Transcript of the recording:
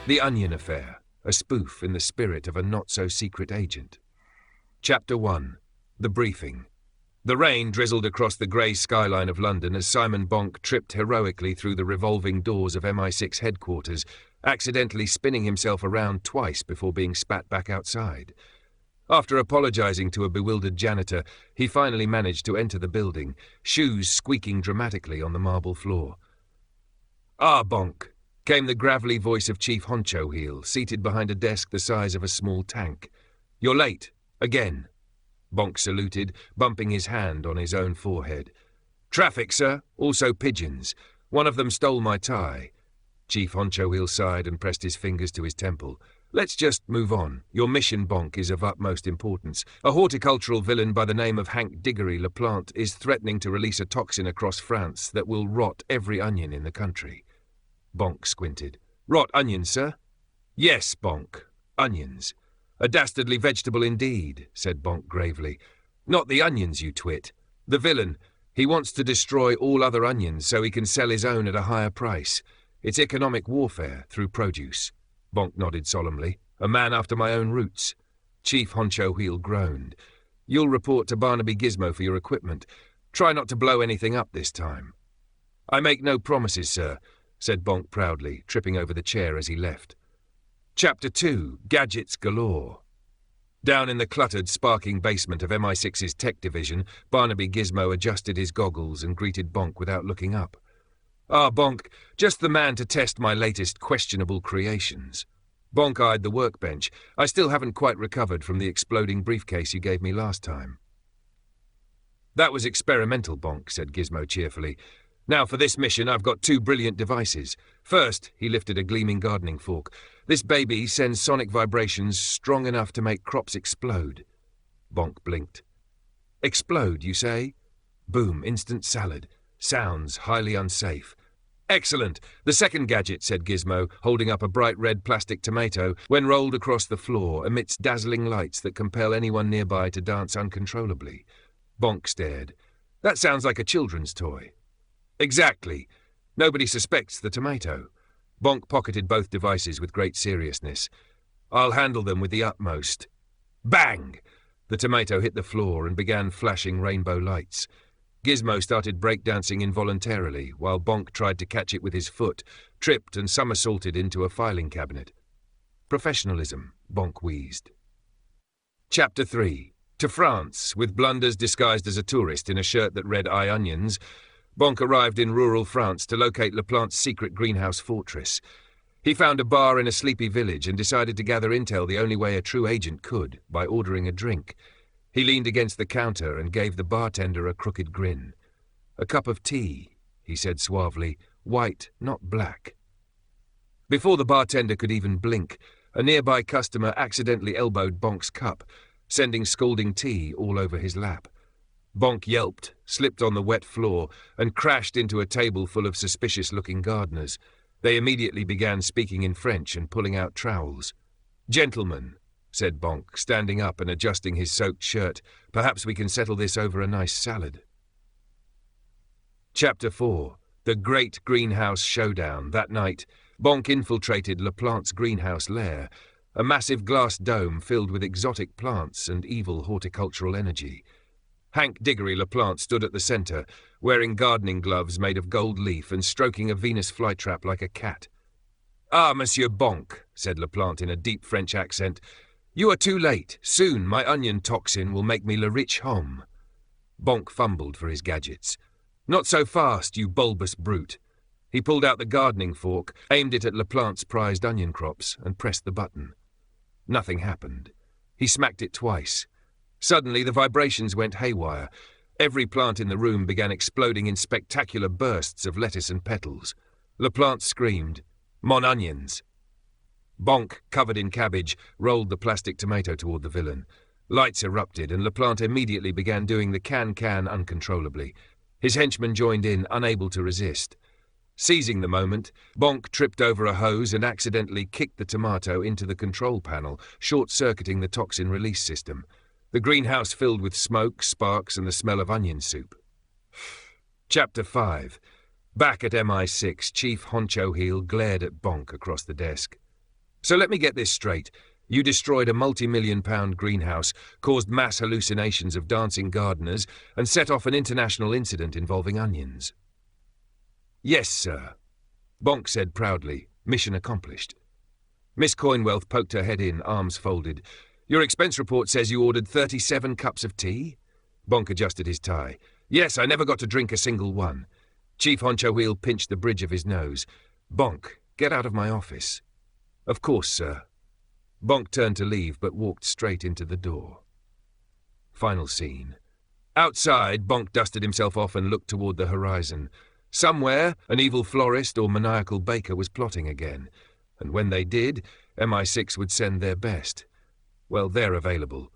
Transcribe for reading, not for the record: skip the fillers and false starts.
The Onion Affair, a spoof in the spirit of a not-so-secret agent. Chapter 1. The Briefing. The rain drizzled across the grey skyline of London as Simon Bonk tripped heroically through the revolving doors of MI6 headquarters, accidentally spinning himself around twice before being spat back outside. After apologising to a bewildered janitor, he finally managed to enter the building, shoes squeaking dramatically on the marble floor. "Ah, Bonk," came the gravelly voice of Chief Honcho Heel, seated behind a desk the size of a small tank. "You're late. Again." Bonk saluted, bumping his hand on his own forehead. "Traffic, sir. Also pigeons. One of them stole my tie." Chief Honcho Heel sighed and pressed his fingers to his temple. "Let's just move on. Your mission, Bonk, is of utmost importance. A horticultural villain by the name of Hank Diggory Laplante is threatening to release a toxin across France that will rot every onion in the country." Bonk squinted. "Rot onions, sir?" "Yes, Bonk. Onions. A dastardly vegetable indeed," said Bonk gravely. "Not the onions, you twit. The villain. He wants to destroy all other onions so he can sell his own at a higher price. It's economic warfare through produce." Bonk nodded solemnly. "A man after my own roots." Chief Honcho Heel groaned. "You'll report to Barnaby Gizmo for your equipment. Try not to blow anything up this time." "I make no promises, sir," said Bonk proudly, tripping over the chair as he left. Chapter 2. Gadgets Galore. Down in the cluttered, sparking basement of MI6's tech division, Barnaby Gizmo adjusted his goggles and greeted Bonk without looking up. "Ah, Bonk, just the man to test my latest questionable creations." Bonk eyed the workbench. "I still haven't quite recovered from the exploding briefcase you gave me last time." "That was experimental, Bonk," said Gizmo cheerfully. "Now for this mission I've got two brilliant devices. First," he lifted a gleaming gardening fork, "this baby sends sonic vibrations strong enough to make crops explode." Bonk blinked. "Explode, you say?" "Boom, instant salad. Sounds highly unsafe." "Excellent. The second gadget," said Gizmo, holding up a bright red plastic tomato, when rolled across the floor amidst dazzling lights that compel anyone nearby to dance uncontrollably. Bonk stared. "That sounds like a children's toy." "Exactly. Nobody suspects the tomato." Bonk pocketed both devices with great seriousness. "I'll handle them with the utmost." Bang! The tomato hit the floor and began flashing rainbow lights. Gizmo started breakdancing involuntarily, while Bonk tried to catch it with his foot, tripped and somersaulted into a filing cabinet. "Professionalism," Bonk wheezed. Chapter 3. To France, with blunders disguised as a tourist in a shirt that read "I Onions," Bonk arrived in rural France to locate Laplante's secret greenhouse fortress. He found a bar in a sleepy village and decided to gather intel the only way a true agent could, by ordering a drink. He leaned against the counter and gave the bartender a crooked grin. "A cup of tea," he said suavely, "white, not black." Before the bartender could even blink, a nearby customer accidentally elbowed Bonk's cup, sending scalding tea all over his lap. Bonk yelped, slipped on the wet floor, and crashed into a table full of suspicious-looking gardeners. They immediately began speaking in French and pulling out trowels. "Gentlemen," said Bonk, standing up and adjusting his soaked shirt, "perhaps we can settle this over a nice salad." Chapter 4. The Great Greenhouse Showdown. That night, Bonk infiltrated Laplante's greenhouse lair, a massive glass dome filled with exotic plants and evil horticultural energy. Hank Diggory Laplante stood at the centre, wearing gardening gloves made of gold leaf and stroking a Venus flytrap like a cat. "Ah, Monsieur Bonk," said Laplante in a deep French accent, "you are too late. Soon my onion toxin will make me le riche homme." Bonk fumbled for his gadgets. "Not so fast, you bulbous brute." He pulled out the gardening fork, aimed it at Laplante's prized onion crops, and pressed the button. Nothing happened. He smacked it twice. Suddenly the vibrations went haywire. Every plant in the room began exploding in spectacular bursts of lettuce and petals. Laplante screamed, "Mon onions!" Bonk, covered in cabbage, rolled the plastic tomato toward the villain. Lights erupted, and Laplante immediately began doing the can-can uncontrollably. His henchmen joined in, unable to resist. Seizing the moment, Bonk tripped over a hose and accidentally kicked the tomato into the control panel, short-circuiting the toxin release system. The greenhouse filled with smoke, sparks, and the smell of onion soup. Chapter 5. Back at MI6, Chief Honcho Heel glared at Bonk across the desk. So let me get this straight. You destroyed a multi-million-pound greenhouse, caused mass hallucinations of dancing gardeners, and set off an international incident involving onions. Yes, sir, Bonk said proudly. Mission accomplished. Miss Coinwealth poked her head in, arms folded. Your expense report says you ordered 37 cups of tea? Bonk adjusted his tie. Yes, I never got to drink a single one. Chief Honcho Wheel pinched the bridge of his nose. Bonk, get out of my office. Of course, sir. Bonk turned to leave, but walked straight into the door. Final scene. Outside, Bonk dusted himself off and looked toward the horizon. Somewhere, an evil florist or maniacal baker was plotting again. And when they did, MI6 would send their best. Well, they're available.